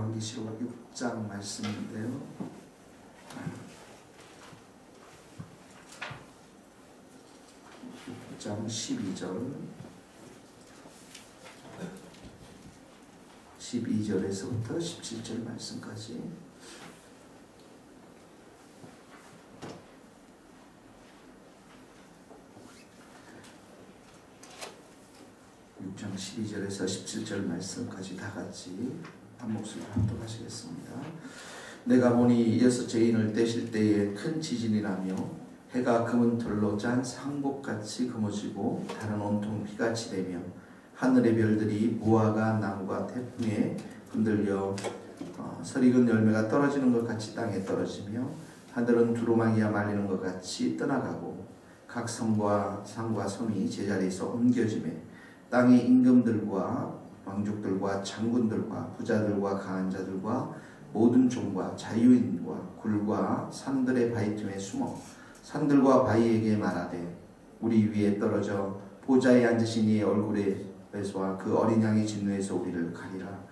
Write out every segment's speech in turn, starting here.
요한계시록 6장 말씀인데요. 6장 12절에서부터 17절 말씀까지. 6장 12절에서 17절 말씀까지 다 같이 한 목소리로 합독하시겠습니다. 내가 보니 여섯 죄인을 떼실 때에 큰 지진이 나며 해가 검은 털로 짠 상복같이 검어지고 달은 온통 피같이 되며 하늘의 별들이 무화과 나무가 태풍에 흔들려 설익은 열매가 떨어지는 것 같이 땅에 떨어지며 하늘은 두루마기가 말리는 것 같이 떠나가고 각 성과 산과 섬이 제자리에서 옮겨지며 땅의 임금들과 왕족들과 장군들과 부자들과 강한 자들과 모든 종과 자유인과 굴과 산들의 바위 틈에 숨어 산들과 바위에게 말하되 우리 위에 떨어져 보좌에 앉으신 이의 얼굴에서와 그 어린 양의 진노에서 우리를 가리라.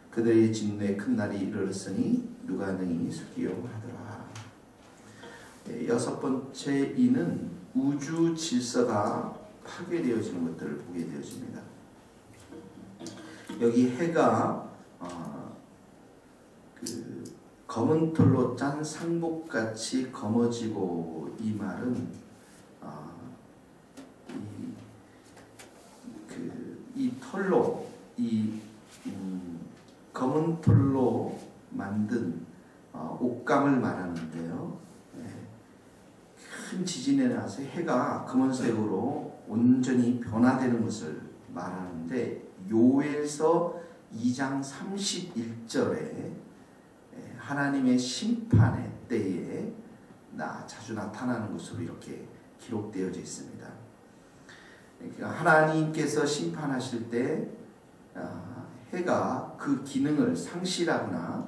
그들의 진노의 큰 날이 이르렀으니 누가 능히 숙이요 하더라. 여섯 번째 이는 우주 질서가 파괴되어지는 것들을 보게 되어집니다. 여기 해가 검은 털로 짠 상복같이 검어지고, 이 말은 이 털로, 검은 털로 만든 옷감을 말하는데요. 큰 지진에 나서 해가 검은색으로 온전히 변화되는 것을 말하는데, 요엘서 2장 31절에 하나님의 심판의 때에 자주 나타나는 것으로 이렇게 기록되어져 있습니다. 그러니까 하나님께서 심판하실 때 해가 그 기능을 상실하거나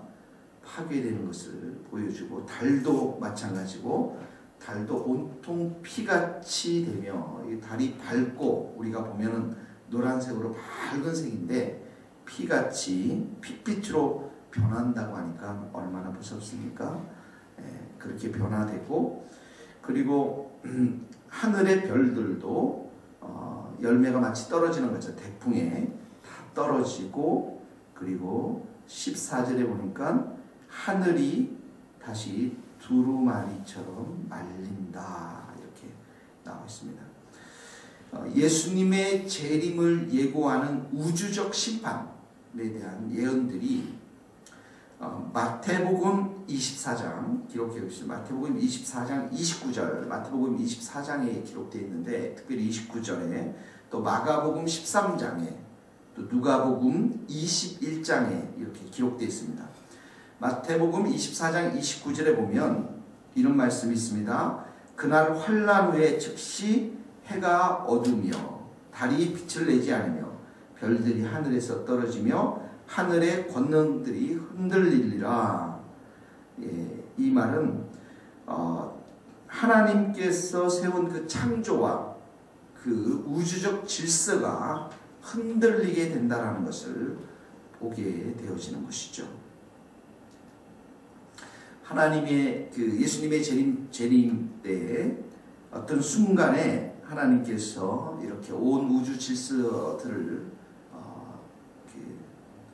파괴되는 것을 보여주고, 달도 마찬가지고, 달도 온통 피같이 되며, 달이 밝고 우리가 보면은 노란색으로 밝은 색인데 피같이 핏빛으로 변한다고 하니까 얼마나 무섭습니까? 그렇게 변화되고, 그리고 하늘의 별들도 열매가 마치 떨어지는 거죠. 태풍에 다 떨어지고, 그리고 14절에 보니까 하늘이 다시 두루마리처럼 말린다, 이렇게 나와 있습니다. 예수님의 재림을 예고하는 우주적 심판에 대한 예언들이 마태복음 24장 기록되어 있습니다. 마태복음 24장 29절, 마태복음 24장에 기록되어 있는데, 특별히 29절에 또 마가복음 13장에 또 누가복음 21장에 이렇게 기록되어 있습니다. 마태복음 24장 29절에 보면 이런 말씀이 있습니다. 그날 환란 후에 즉시 해가 어두며 달이 빛을 내지 않으며 별들이 하늘에서 떨어지며 하늘의 권능들이 흔들리리라. 이 말은 하나님께서 세운 그 창조와 그 우주적 질서가 흔들리게 된다라는 것을 보게 되어지는 것이죠. 하나님의 예수님의 재림 때에 어떤 순간에 하나님께서 이렇게 온 우주 질서들을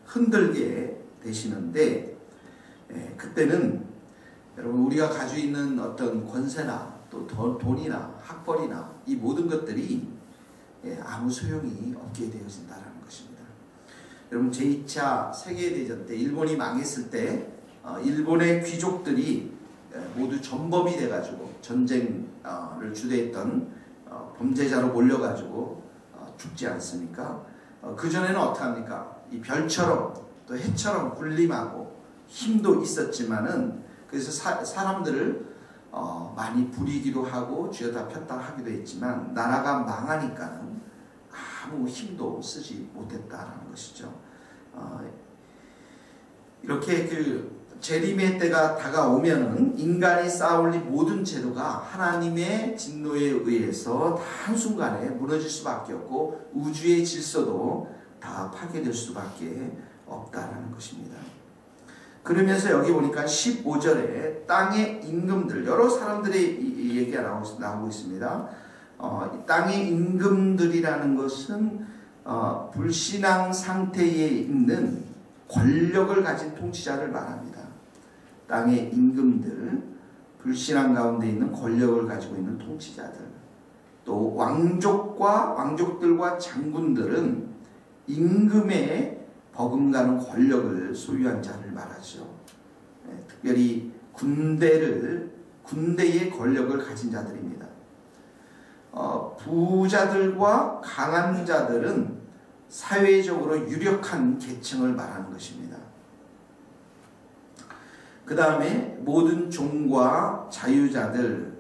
흔들게 되시는데, 그때는 여러분 우리가 가지고 있는 어떤 권세나 또 돈이나 학벌이나 이 모든 것들이 아무 소용이 없게 되어진다는 것입니다. 여러분 제2차 세계대전 때 일본이 망했을 때 일본의 귀족들이 모두 전범이 돼가지고 전쟁을 주도했던 범죄자로 몰려가지고 죽지 않습니까? 그전에는 어떻게 합니까? 이 별처럼 또 해처럼 군림하고 힘도 있었지만은, 그래서 사람들을 많이 부리기도 하고 쥐어다 폈다 하기도 했지만, 나라가 망하니까는 아무 힘도 쓰지 못했다라는 것이죠. 이렇게 재림의 때가 다가오면은 인간이 쌓아올린 모든 제도가 하나님의 진노에 의해서 다 한순간에 무너질 수밖에 없고, 우주의 질서도 다 파괴될 수밖에 없다라는 것입니다. 그러면서 여기 보니까 15절에 땅의 임금들, 여러 사람들의 얘기가 나오고 있습니다. 땅의 임금들이라는 것은 불신앙 상태에 있는 권력을 가진 통치자를 말합니다. 땅의 임금들, 불신앙 가운데 있는 권력을 가지고 있는 통치자들, 또 왕족들과 장군들은 임금의 버금가는 권력을 소유한 자를 말하죠. 특별히 군대의 권력을 가진 자들입니다. 부자들과 강한 자들은 사회적으로 유력한 계층을 말하는 것입니다. 그 다음에 모든 종과 자유자들,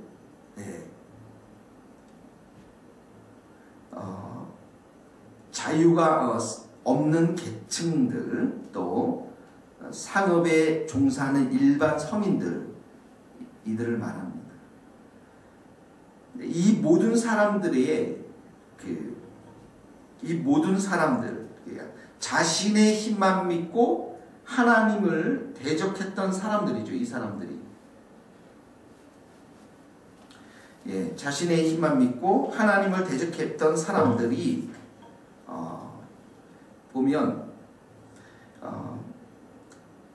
자유가 없는 계층들, 또 상업에 종사하는 일반 서민들, 이들을 말합니다. 이 모든 사람들 자신의 힘만 믿고 하나님을 대적했던 사람들이죠. 이 사람들이 자신의 힘만 믿고 하나님을 대적했던 사람들이 보면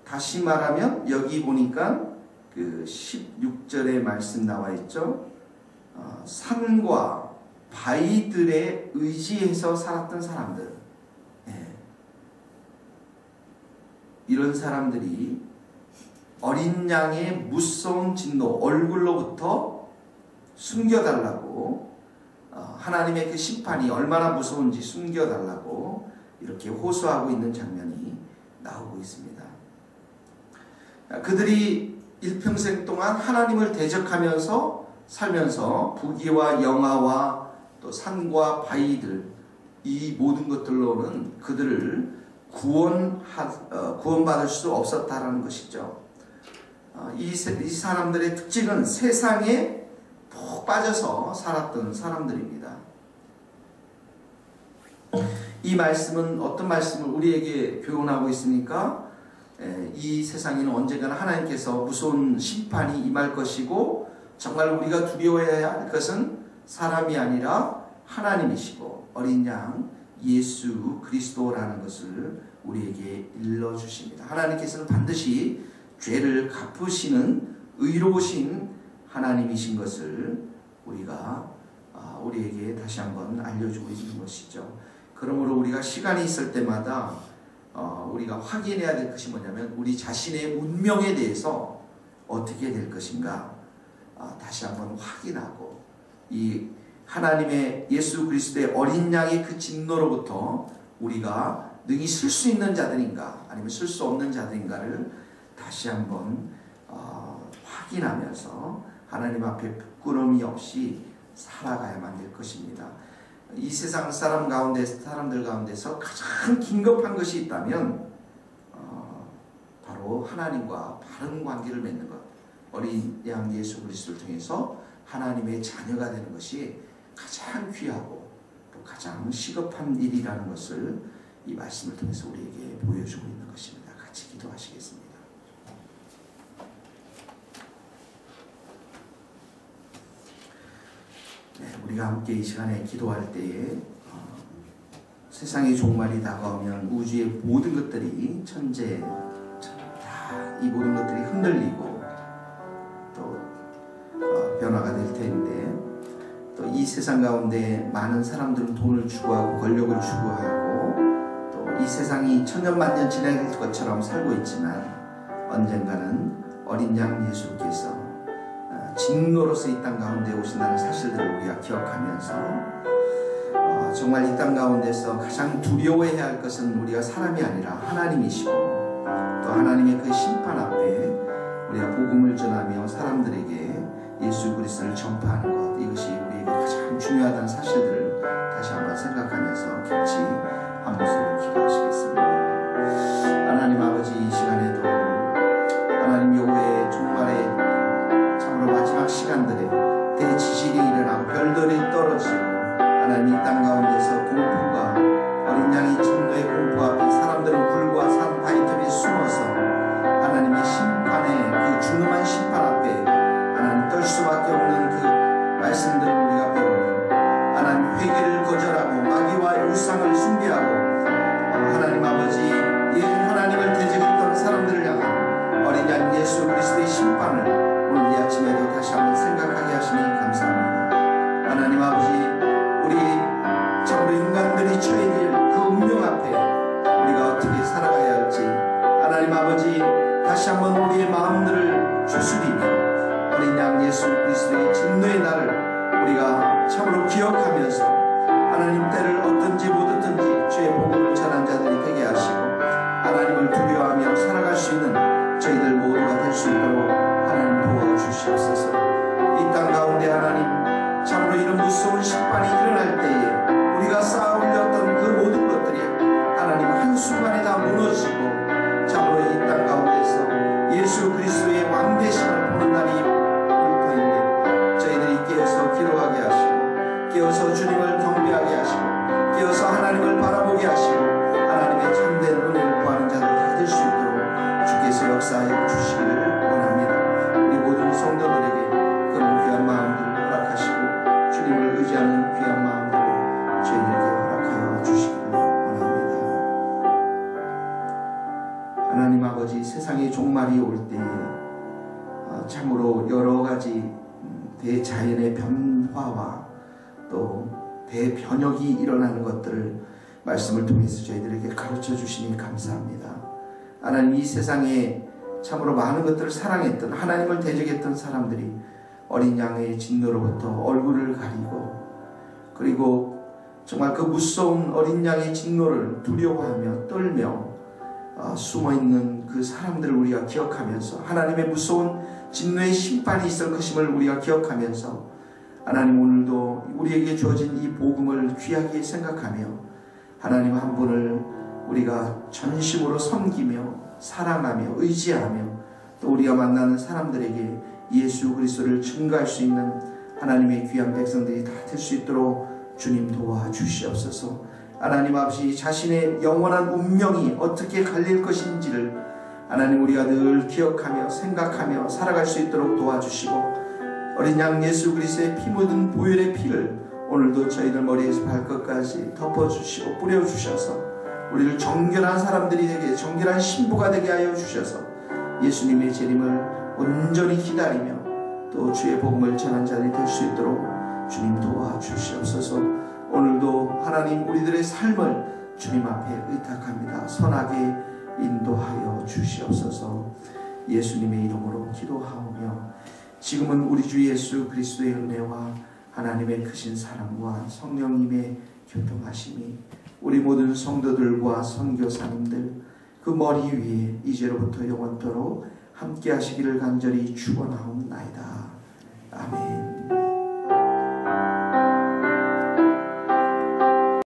다시 말하면 여기 보니까 그 16절에 말씀 나와 있죠. 산과 바위들에 의지해서 살았던 사람들, 이런 사람들이 어린 양의 무서운 진노, 얼굴로부터 숨겨달라고, 하나님의 그 심판이 얼마나 무서운지 숨겨달라고 이렇게 호소하고 있는 장면이 나오고 있습니다. 그들이 일평생 동안 하나님을 대적하면서 살면서 부귀와 영화와 또 산과 바위들, 이 모든 것들로는 그들을 구원받을 수 없었다라는 것이죠. 이 사람들의 특징은 세상에 푹 빠져서 살았던 사람들입니다. 이 말씀은 어떤 말씀을 우리에게 교훈하고 있습니까? 이 세상에는 언젠가는 하나님께서 무서운 심판이 임할 것이고, 정말 우리가 두려워해야 할 것은 사람이 아니라 하나님이시고 어린 양 예수 그리스도라는 것을 우리에게 일러주십니다. 하나님께서는 반드시 죄를 갚으시는 의로우신 하나님이신 것을 우리에게 다시 한번 알려주고 있는 것이죠. 그러므로 우리가 시간이 있을 때마다 우리가 확인해야 될 것이 뭐냐면, 우리 자신의 운명에 대해서 어떻게 될 것인가 다시 한번 확인하고, 이 하나님의 예수 그리스도의 어린 양의 그 진노로부터 우리가 능히 쓸 수 있는 자들인가 아니면 쓸 수 없는 자들인가를 다시 한번 확인하면서 하나님 앞에 부끄러움이 없이 살아가야만 될 것입니다. 이 세상 사람들 가운데서 가장 긴급한 것이 있다면 바로 하나님과 바른 관계를 맺는 것, 어린 양 예수 그리스도를 통해서 하나님의 자녀가 되는 것이 가장 귀하고 또 가장 시급한 일이라는 것을 이 말씀을 통해서 우리에게 보여주고 있는 것입니다. 같이 기도하시겠습니다. 우리가 함께 이 시간에 기도할 때에 세상의 종말이 다가오면 우주의 모든 것들이 천재 다 이 모든 것들이 흔들리고 또 변화가 될 텐데, 또 이 세상 가운데 많은 사람들은 돈을 추구하고 권력을 추구하고 또 이 세상이 천년만년 지날 것처럼 살고 있지만, 언젠가는 어린 양 예수께서 진노로서 이 땅 가운데 오신다는 사실들을 우리가 기억하면서 정말 이 땅 가운데서 가장 두려워해야 할 것은 우리가 사람이 아니라 하나님이시고, 또 하나님의 그 심판 앞에 우리가 복음을 전하며 사람들에게 예수 그리스도를 전파하는 것, 이것이 우리에게 가장 중요하다는 사실들을 다시 한번 생각하면서 같이 한 목소리로 기도하시겠습니다. 하나님 아버지, 이 시간에도 하나님 여호와의 종말의 참으로 마지막 시간들에 대지진이 일어나고 별들이 떨어지고, 하나님 이 땅 가운데서 공포가, 어린 양의 진노의 공포 앞에 사람들은 굴과 산 바위 틈에 숨어서 하나님 다시 한번 우리의 마음들을 추스리며 어린 양 예수 그리스도의 진노의 날을 우리가 참으로 기억하면서 하나님 때를 얻든지 못 얻든지 주의 복음을 전한 자들이 되게 하시고 하나님을 두려워하며 살아갈 수 있는 저희들 모두가 될 수 있도록 하나님 도와주시옵소서. 이 땅 가운데 하나님 참으로 이런 무서운 심판이 일어날 때에 우리가 쌓아올렸던 그 모든 것들이 하나님 한순간에 다 무너지고 참으로 이 땅 가운데서 예수 그리스도의 왕되심을 보는 날이 올 터인데 저희들이 깨어서 기도하게 하시고 깨어서 주님을 경배하게 하시고 깨어서 하나님을 바라보게 하시고 하나님의 참된 은혜를 구하는 자들 다 될 수 있도록 주께서 역사하여 주시기를 원합니다. 우리 모든 성도들에게 그런 귀한 마음들을 허락하시고 주님을 의지하는 귀한 마음들을 저희들에게 허락하여 주시기를 원합니다. 하나님 아버지, 세상의 종말이 올 때에 참으로 여러 가지 대자연의 변화와 또 대변혁이 일어나는 것들을 말씀을 통해서 저희들에게 가르쳐 주시니 감사합니다. 하나님, 이 세상에 참으로 많은 것들을 사랑했던, 하나님을 대적했던 사람들이 어린 양의 진노로부터 얼굴을 가리고 그리고 정말 그 무서운 어린 양의 진노를 두려워하며 떨며 숨어있는 그 사람들을 우리가 기억하면서 하나님의 무서운 진노의 심판이 있을 것임을 우리가 기억하면서 하나님, 오늘도 우리에게 주어진 이 복음을 귀하게 생각하며 하나님 한 분을 우리가 전심으로 섬기며 사랑하며 의지하며 또 우리가 만나는 사람들에게 예수 그리스도를 증거할 수 있는 하나님의 귀한 백성들이 다 될 수 있도록 주님 도와주시옵소서. 하나님 아버지, 자신의 영원한 운명이 어떻게 갈릴 것인지를 하나님 우리가 늘 기억하며 생각하며 살아갈 수 있도록 도와주시고 어린 양 예수 그리스도의 피 묻은 보혈의 피를 오늘도 저희들 머리에서 발끝까지 덮어주시고 뿌려주셔서 우리를 정결한 사람들이 되게, 정결한 신부가 되게 하여 주셔서 예수님의 재림을 온전히 기다리며 또 주의 복음을 전한 자들이 될 수 있도록 주님 도와주시옵소서. 오늘도 하나님 우리들의 삶을 주님 앞에 의탁합니다. 선하게 인도하여 주시옵소서. 예수님의 이름으로 기도하오며 지금은 우리 주 예수 그리스도의 은혜와 하나님의 크신 사랑과 성령님의 교통하심이 우리 모든 성도들과 선교사님들 그 머리 위에 이제로부터 영원토록 함께 하시기를 간절히 축원하옵나이다. 아멘.